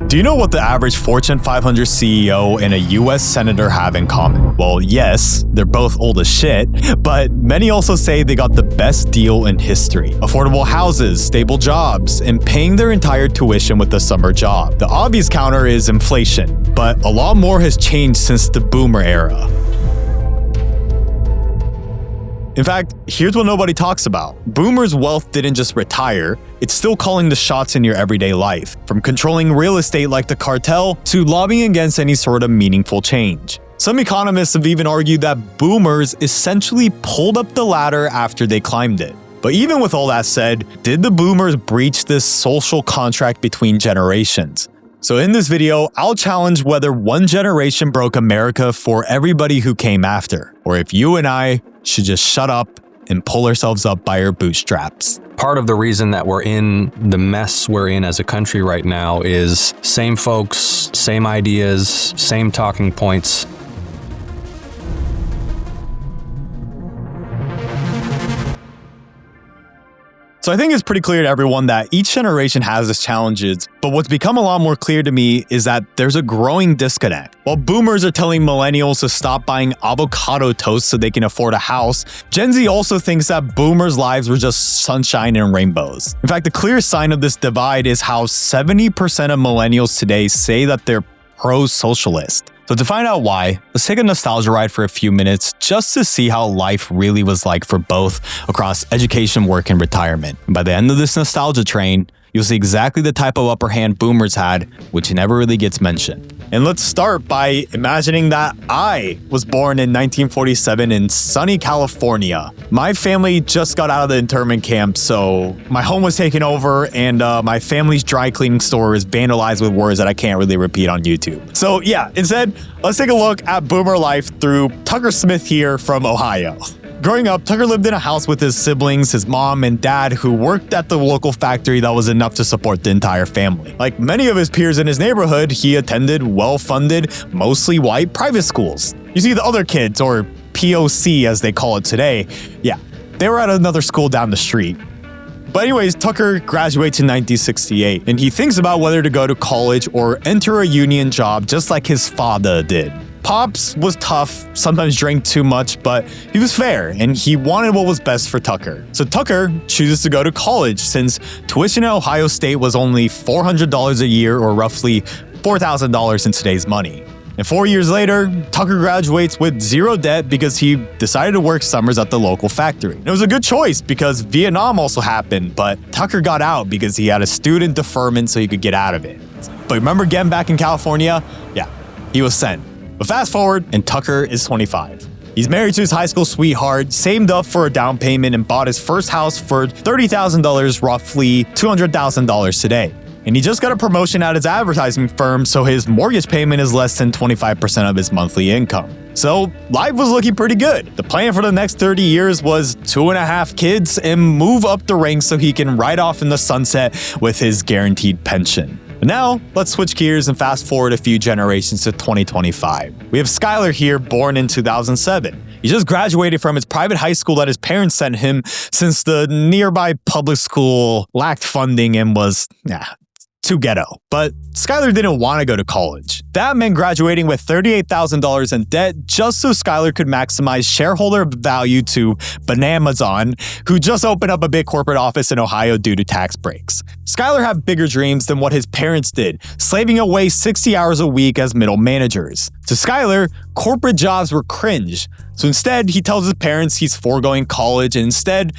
Do you know what the average Fortune 500 CEO and a US senator have in common? Well, yes, they're both old as shit, but many also say they got the best deal in history. Affordable houses, stable jobs, and paying their entire tuition with a summer job. The obvious counter is inflation, but a lot more has changed since the boomer era. In fact, here's what nobody talks about. Boomers' wealth didn't just retire, it's still calling the shots in your everyday life, from controlling real estate like the cartel to lobbying against any sort of meaningful change. Some economists have even argued that boomers essentially pulled up the ladder after they climbed it. But even with all that said, did the boomers breach this social contract between generations? So in this video, I'll challenge whether one generation broke America for everybody who came after, or if you and I should just shut up and pull ourselves up by our bootstraps. Part of the reason that we're in the mess we're in as a country right now is same folks, same ideas, same talking points. So I think it's pretty clear to everyone that each generation has its challenges, but what's become a lot more clear to me is that there's a growing disconnect. While boomers are telling millennials to stop buying avocado toast so they can afford a house, Gen Z also thinks that boomers' lives were just sunshine and rainbows. In fact, the clear sign of this divide is how 70% of millennials today say that they're pro-socialist. So to find out why, let's take a nostalgia ride for a few minutes just to see how life really was like for both across education, work, and retirement. And by the end of this nostalgia train, you'll see exactly the type of upper hand boomers had, which never really gets mentioned. And let's start by imagining that I was born in 1947 in sunny California. My family just got out of the internment camp, so my home was taken over and my family's dry cleaning store is vandalized with words that I can't really repeat on YouTube. So yeah, instead, let's take a look at boomer life through Tucker Smith here from Ohio. Growing up, Tucker lived in a house with his siblings, his mom and dad, who worked at the local factory that was enough to support the entire family. Like many of his peers in his neighborhood, he attended well-funded, mostly white private schools. You see, the other kids, or POC as they call it today, yeah, they were at another school down the street. But anyways, Tucker graduates in 1968, and he thinks about whether to go to college or enter a union job just like his father did. Pops was tough, sometimes drank too much, but he was fair and he wanted what was best for Tucker. So Tucker chooses to go to college since tuition at Ohio State was only $400 a year, or roughly $4,000 in today's money. And 4 years later, Tucker graduates with zero debt because he decided to work summers at the local factory. And it was a good choice because Vietnam also happened, but Tucker got out because he had a student deferment so he could get out of it. But remember getting back in California? Yeah, he was sent. But fast forward, and Tucker is 25. He's married to his high school sweetheart, saved up for a down payment, and bought his first house for $30,000, roughly $200,000 today. And he just got a promotion at his advertising firm, so his mortgage payment is less than 25% of his monthly income. So life was looking pretty good. The plan for the next 30 years was 2.5 kids and move up the ranks so he can ride off in the sunset with his guaranteed pension. But now, let's switch gears and fast forward a few generations to 2025. We have Skylar here, born in 2007. He just graduated from his private high school that his parents sent him since the nearby public school lacked funding and was, too ghetto. But Skylar didn't want to go to college. That meant graduating with $38,000 in debt just so Skylar could maximize shareholder value to Banamazon, who just opened up a big corporate office in Ohio due to tax breaks. Skylar had bigger dreams than what his parents did, slaving away 60 hours a week as middle managers. To Skylar, corporate jobs were cringe. So instead, he tells his parents he's foregoing college and instead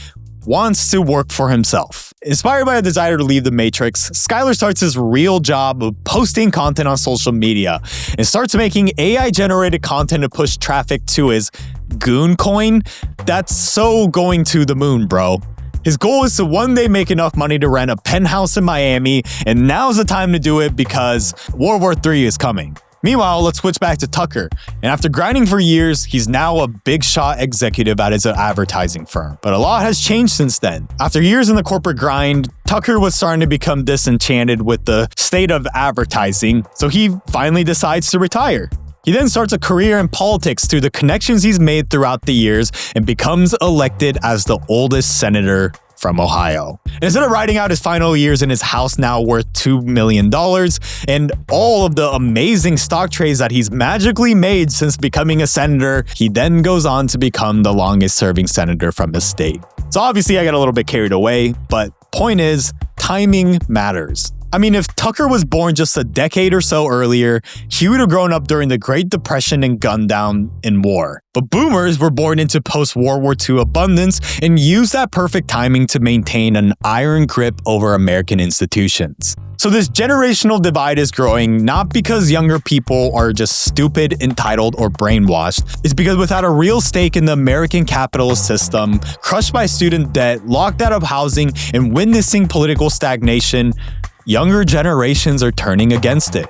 wants to work for himself. Inspired by a desire to leave the Matrix, Skylar starts his real job of posting content on social media and starts making AI-generated content to push traffic to his Goon coin. That's so going to the moon, bro. His goal is to one day make enough money to rent a penthouse in Miami, and now's the time to do it because World War III is coming. Meanwhile, let's switch back to Tucker. And after grinding for years, he's now a big shot executive at his advertising firm. But a lot has changed since then. After years in the corporate grind, Tucker was starting to become disenchanted with the state of advertising, so he finally decides to retire. He then starts a career in politics through the connections he's made throughout the years and becomes elected as the oldest senator from Ohio. And instead of riding out his final years in his house now worth $2 million and all of the amazing stock trades that he's magically made since becoming a senator, he then goes on to become the longest serving senator from his state. So obviously I got a little bit carried away, but point is, timing matters. I mean, if Tucker was born just a decade or so earlier, he would have grown up during the Great Depression and gunned down in war. But boomers were born into post-World War II abundance and used that perfect timing to maintain an iron grip over American institutions. So this generational divide is growing not because younger people are just stupid, entitled, or brainwashed. It's because without a real stake in the American capitalist system, crushed by student debt, locked out of housing, and witnessing political stagnation, younger generations are turning against it.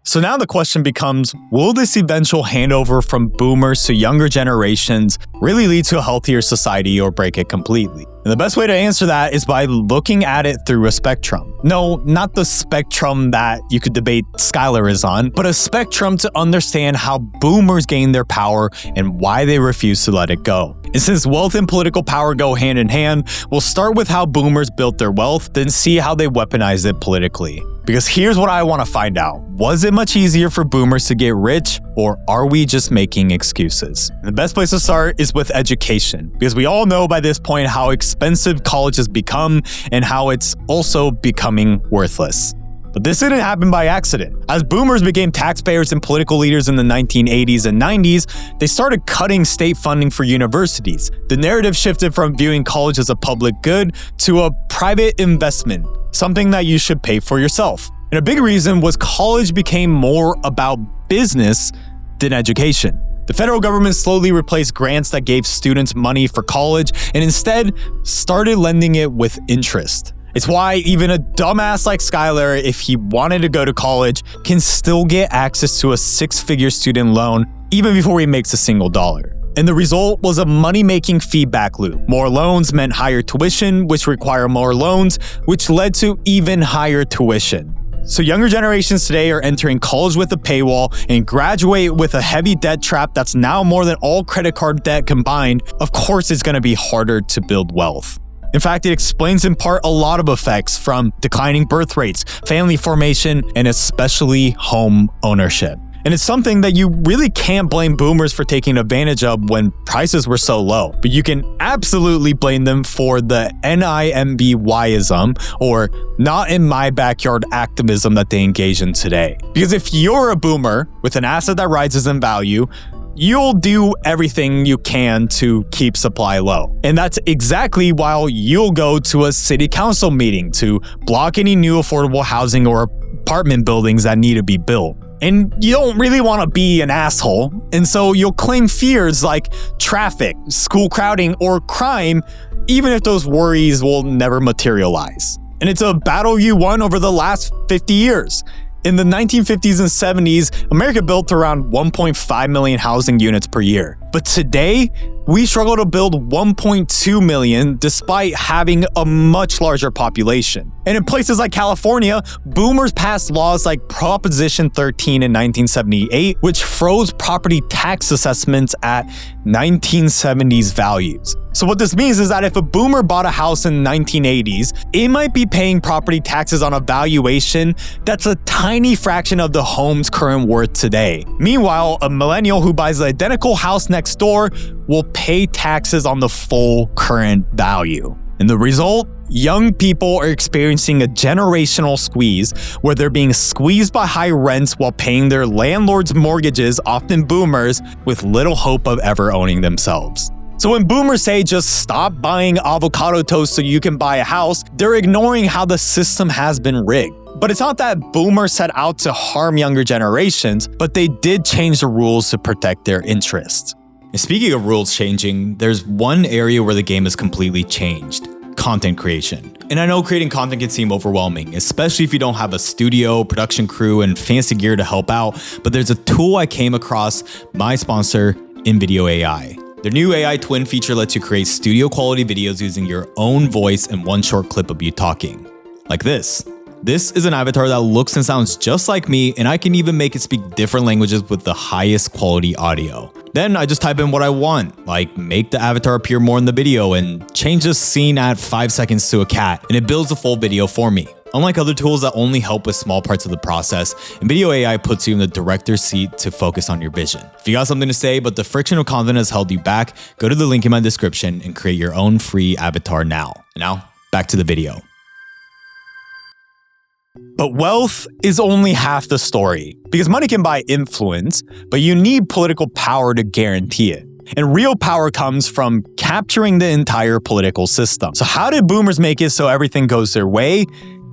So now the question becomes, will this eventual handover from boomers to younger generations really lead to a healthier society or break it completely? And the best way to answer that is by looking at it through a spectrum. No, not the spectrum that you could debate Skylar is on, but a spectrum to understand how boomers gain their power and why they refuse to let it go. And since wealth and political power go hand in hand, we'll start with how boomers built their wealth, then see how they weaponized it politically. Because here's what I want to find out. Was it much easier for boomers to get rich, or are we just making excuses? And the best place to start is with education, because we all know by this point how expensive college has become and how it's also becoming worthless. But this didn't happen by accident. As boomers became taxpayers and political leaders in the 1980s and 90s, they started cutting state funding for universities. The narrative shifted from viewing college as a public good to a private investment, something that you should pay for yourself. And a big reason was college became more about business than education. The federal government slowly replaced grants that gave students money for college and instead started lending it with interest. It's why even a dumbass like Skylar, if he wanted to go to college, can still get access to a six-figure student loan even before he makes a single dollar. And the result was a money-making feedback loop. More loans meant higher tuition, which require more loans, which led to even higher tuition. So younger generations today are entering college with a paywall and graduate with a heavy debt trap that's now more than all credit card debt combined. Of course, it's going to be harder to build wealth. In fact, it explains in part a lot of effects from declining birth rates, family formation, and especially home ownership. And it's something that you really can't blame boomers for taking advantage of when prices were so low. But you can absolutely blame them for the NIMBYism or not in my backyard activism that they engage in today. Because if you're a boomer with an asset that rises in value, you'll do everything you can to keep supply low. And that's exactly why you'll go to a city council meeting to block any new affordable housing or apartment buildings that need to be built. And you don't really want to be an asshole, and so you'll claim fears like traffic, school crowding, or crime, even if those worries will never materialize. And it's a battle you won over the last 50 years. In the 1950s and 70s, America built around 1.5 million housing units per year. But today, we struggle to build 1.2 million despite having a much larger population. And in places like California, boomers passed laws like Proposition 13 in 1978, which froze property tax assessments at 1970s values. So what this means is that if a boomer bought a house in the 1980s, it might be paying property taxes on a valuation that's a tiny fraction of the home's current worth today. Meanwhile, a millennial who buys the identical house next door will pay taxes on the full current value. And the result? Young people are experiencing a generational squeeze where they're being squeezed by high rents while paying their landlord's mortgages, often boomers, with little hope of ever owning themselves. So when boomers say just stop buying avocado toast so you can buy a house, they're ignoring how the system has been rigged. But it's not that boomers set out to harm younger generations, but they did change the rules to protect their interests. And speaking of rules changing, there's one area where the game has completely changed: content creation. And I know creating content can seem overwhelming, especially if you don't have a studio, production crew, and fancy gear to help out, but there's a tool I came across, my sponsor, InVideo AI. Their new AI twin feature lets you create studio quality videos using your own voice and one short clip of you talking. Like this. This is an avatar that looks and sounds just like me, and I can even make it speak different languages with the highest quality audio. Then I just type in what I want, like make the avatar appear more in the video and change the scene at 5 seconds to a cat, and it builds a full video for me. Unlike other tools that only help with small parts of the process, InVideo AI puts you in the director's seat to focus on your vision. If you got something to say, but the friction of content has held you back, go to the link in my description and create your own free avatar now. Now, back to the video. But wealth is only half the story, because money can buy influence, but you need political power to guarantee it. And real power comes from capturing the entire political system. So how did boomers make it so everything goes their way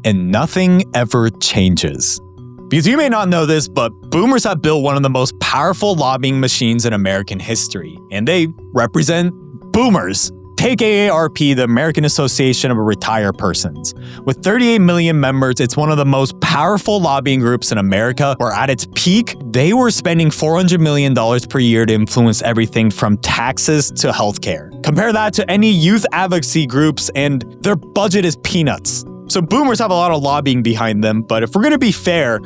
and nothing ever changes? Because you may not know this, but boomers have built one of the most powerful lobbying machines in American history, and they represent boomers. Take AARP, the American Association of Retired Persons. With 38 million members, it's one of the most powerful lobbying groups in America, where at its peak, they were spending $400 million per year to influence everything from taxes to healthcare. Compare that to any youth advocacy groups, and their budget is peanuts. So boomers have a lot of lobbying behind them, but if we're gonna be fair,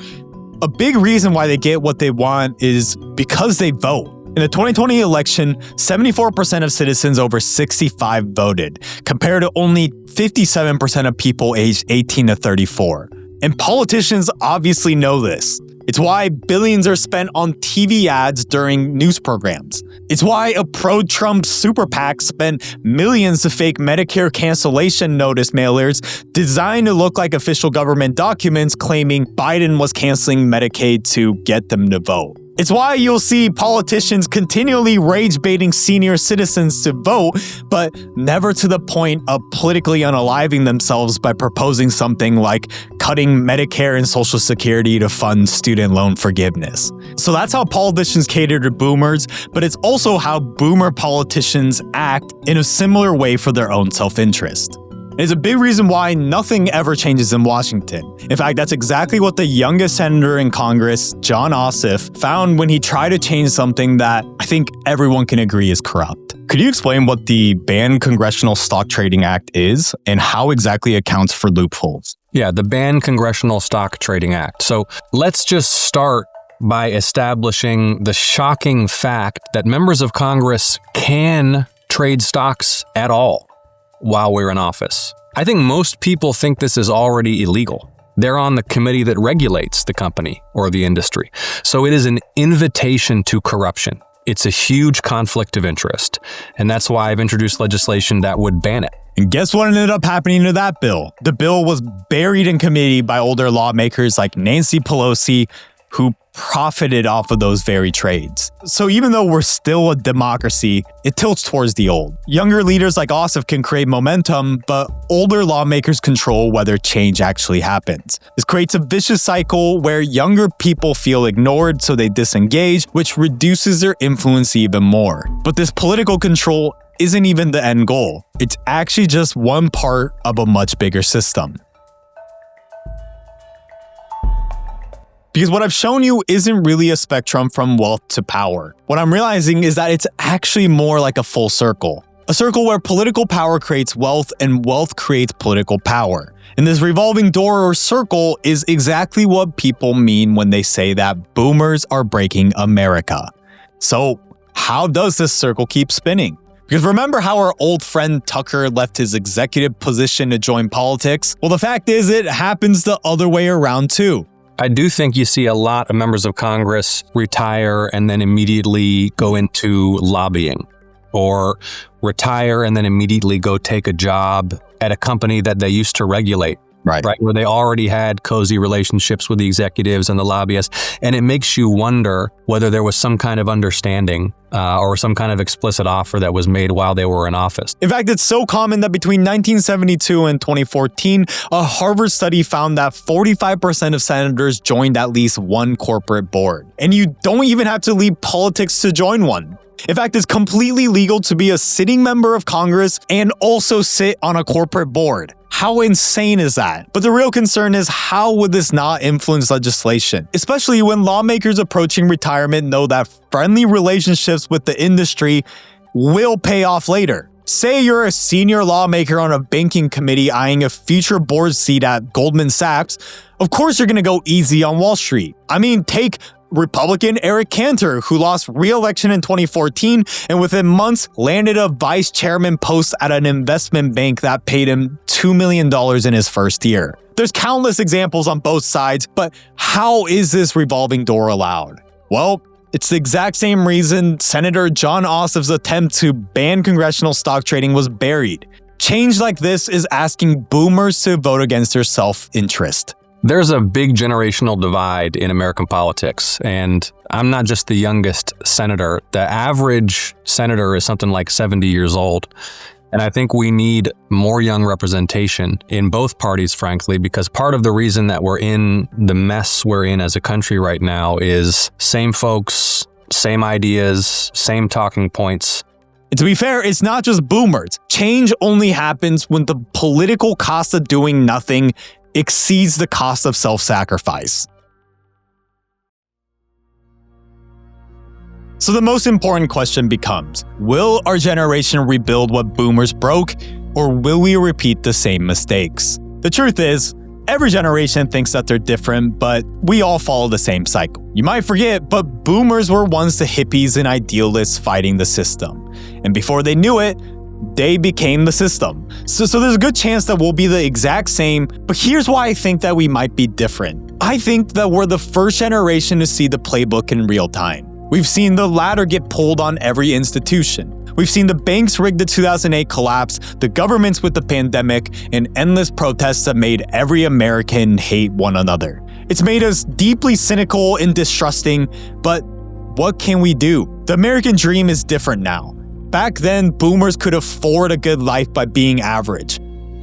a big reason why they get what they want is because they vote. In the 2020 election, 74% of citizens over 65 voted, compared to only 57% of people aged 18 to 34. And politicians obviously know this. It's why billions are spent on TV ads during news programs. It's why a pro-Trump super PAC spent millions to fake Medicare cancellation notice mailers designed to look like official government documents claiming Biden was canceling Medicaid to get them to vote. It's why you'll see politicians continually rage-baiting senior citizens to vote, but never to the point of politically unaliving themselves by proposing something like cutting Medicare and Social Security to fund student loan forgiveness. So that's how politicians cater to boomers, but it's also how boomer politicians act in a similar way for their own self-interest. It's a big reason why nothing ever changes in Washington. In fact, that's exactly what the youngest senator in Congress, John Ossoff, found when he tried to change something that I think everyone can agree is corrupt. Could you explain what the Banned Congressional Stock Trading Act is and how exactly it accounts for loopholes? Yeah, the Banned Congressional Stock Trading Act. So let's just start by establishing the shocking fact that members of Congress can trade stocks at all while we're in office. I think most people think this is already illegal. They're on the committee that regulates the company or the industry. So it is an invitation to corruption. It's a huge conflict of interest. And that's why I've introduced legislation that would ban it. And guess what ended up happening to that bill? The bill was buried in committee by older lawmakers like Nancy Pelosi, who profited off of those very trades. So even though we're still a democracy, it tilts towards the old. Younger leaders like Ossoff can create momentum, but older lawmakers control whether change actually happens. This creates a vicious cycle where younger people feel ignored, so they disengage, which reduces their influence even more. But this political control isn't even the end goal. It's actually just one part of a much bigger system. Because what I've shown you isn't really a spectrum from wealth to power. What I'm realizing is that it's actually more like a full circle. A circle where political power creates wealth and wealth creates political power. And this revolving door or circle is exactly what people mean when they say that boomers are breaking America. So how does this circle keep spinning? Because remember how our old friend Tucker left his executive position to join politics? Well, the fact is it happens the other way around too. I do think you see a lot of members of Congress retire and then immediately go into lobbying, or retire and then immediately go take a job at a company that they used to regulate. Right, where they already had cozy relationships with the executives and the lobbyists. And it makes you wonder whether there was some kind of understanding or some kind of explicit offer that was made while they were in office. In fact, it's so common that between 1972 and 2014, a Harvard study found that 45% of senators joined at least one corporate board. And you don't even have to leave politics to join one. In fact, it's completely legal to be a sitting member of Congress and also sit on a corporate board. How insane is that? But the real concern is, how would this not influence legislation? Especially when lawmakers approaching retirement know that friendly relationships with the industry will pay off later. Say you're a senior lawmaker on a banking committee eyeing a future board seat at Goldman Sachs. Of course you're going to go easy on Wall Street. I mean, take Republican Eric Cantor, who lost re-election in 2014 and within months landed a vice chairman post at an investment bank that paid him $2 million in his first year. There's countless examples on both sides, but how is this revolving door allowed? Well, it's the exact same reason Senator John Ossoff's attempt to ban congressional stock trading was buried. Change like this is asking boomers to vote against their self-interest. There's a big generational divide in American politics, and I'm not just the youngest senator. The average senator is something like 70 years old. And I think we need more young representation in both parties, frankly, because part of the reason that we're in the mess we're in as a country right now is same folks, same ideas, same talking points. And to be fair, it's not just boomers. Change only happens when the political cost of doing nothing exceeds the cost of self-sacrifice. So the most important question becomes, will our generation rebuild what boomers broke, or will we repeat the same mistakes? The truth is, every generation thinks that they're different, but we all follow the same cycle. You might forget, but boomers were once the hippies and idealists fighting the system. And before they knew it, they became the system. So there's a good chance that we'll be the exact same, but here's why I think that we might be different. I think that we're the first generation to see the playbook in real time. We've seen the ladder get pulled on every institution. We've seen the banks rig the 2008 collapse, the governments with the pandemic, and endless protests that made every American hate one another. It's made us deeply cynical and distrusting, but what can we do? The American dream is different now. Back then, boomers could afford a good life by being average.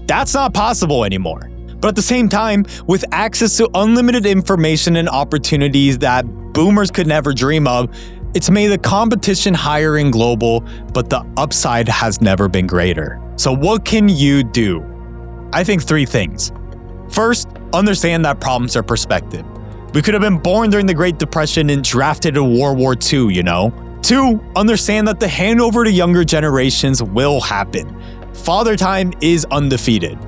That's not possible anymore. But at the same time, with access to unlimited information and opportunities that boomers could never dream of, it's made the competition higher and global, but the upside has never been greater. So what can you do? I think 3 things. First, understand that problems are perspective. We could have been born during the Great Depression and drafted in World War II, you know? 2, understand that the handover to younger generations will happen. Father time is undefeated.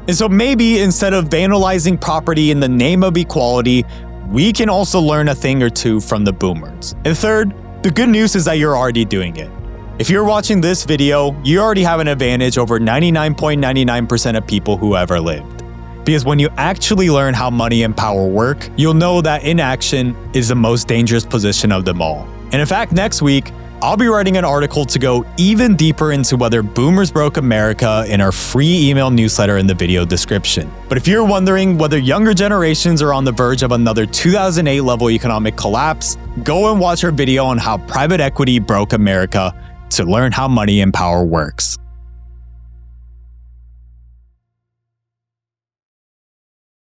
And so maybe instead of vandalizing property in the name of equality, we can also learn a thing or two from the boomers. And third, the good news is that you're already doing it. If you're watching this video, you already have an advantage over 99.99% of people who ever lived. Because when you actually learn how money and power work, you'll know that inaction is the most dangerous position of them all. And in fact, next week, I'll be writing an article to go even deeper into whether boomers broke America in our free email newsletter in the video description. But if you're wondering whether younger generations are on the verge of another 2008 level economic collapse, go and watch our video on how private equity broke America to learn how money and power works.